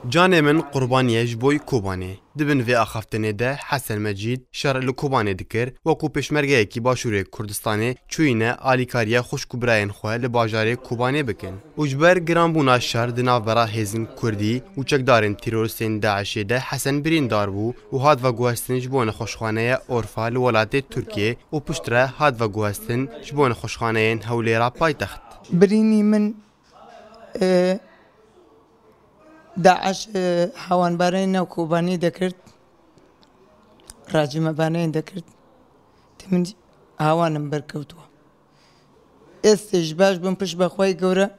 جاني من قربانية جبوي كوباني دبن في آخافتني ده حسن مجید شر لکوبانه دکر وکو پشمرگه کی باشوری کردستانی چوینه آلیکاریا خوش کبراین خواه لباجاره کوبانه بکن. وجبر گران بونا شر دناف برا هزین کردی و چکدارن تیرورستین داعشی ده حسن برین دار بو و هاد و گوهستن جبون خوشخانه اورفا لولات ترکیه و پشتره هاد و گوهستن جبون خوشخانه هولیرا پایتخت. برینی من داعش حوان بارين وكوباني ذكرت راجم بانين ذكرت تمن هوان بركوتوا استجباش بنبش بخوي جورا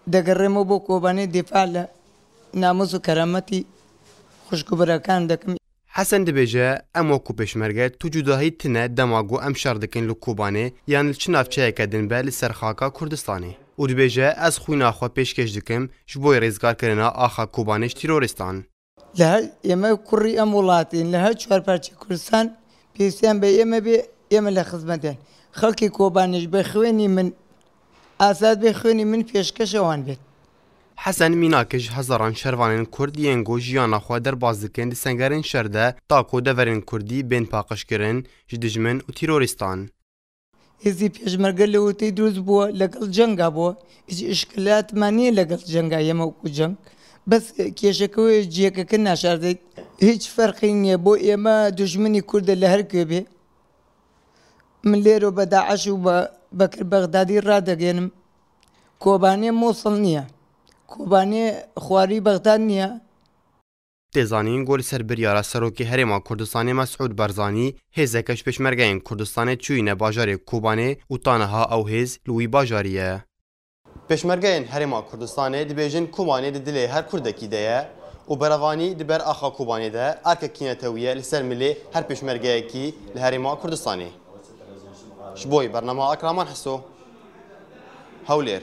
دقرمو بو كوباني دفاع ناموس وكرامتي خوش كبرا كان دكم حسن دبیجه ام وکو پشمرگه تو جداهی تنه دماغو ام شردکن لکوبانه یعنی الچناف چه کدن به لسرخاکا کردستانی. و دبیجه از خوینا خو پیشکش دکم جبوی رزگار کردن آخا کوبانش تیروریستان. لها یما کری امولاتین لها چهار پارچه کردستان پیسیان به یما لخدمتن خلقی کوبانش بخوینی من آزاد بخوینی من پیشکش وان بید. حسن میناکش هزاران شروانین کردیان گوجیان خو در بازدکن دی سنگرین شرده تاکو دورین کردی بین پاکش کرن جدجمن و تیروریستان. هذي بيجمرقل له تدرس بوا لقل جنگا بوا إيش إشكالات مانية لقل جنگا يما وجنگ بس كيشكوي جيك كنا شاردي هيج فرقين يبو يما دشمني كرد لهركبه من ليرو بداعش وبكر بغدادي رادقين كوباني موصلنية كوباني خواري بغدادنية تزانین گل سر بریارا سروکی هرما کردستانی مسعود برزانی هزکش پشمرگین کردستان چوینه باجاری کوبانه و تانها او هز لوی باجاریه. پشمرگین هرما کردستانی دبیجن کوبانه دلی هر کردکی ده و بروانی دبر آخا کوبانه ده ارک کینتویه لسر ملی هر پشمرگی کی لهرما کردستانی. شبوی برنامه اکرامان حسو هولیر.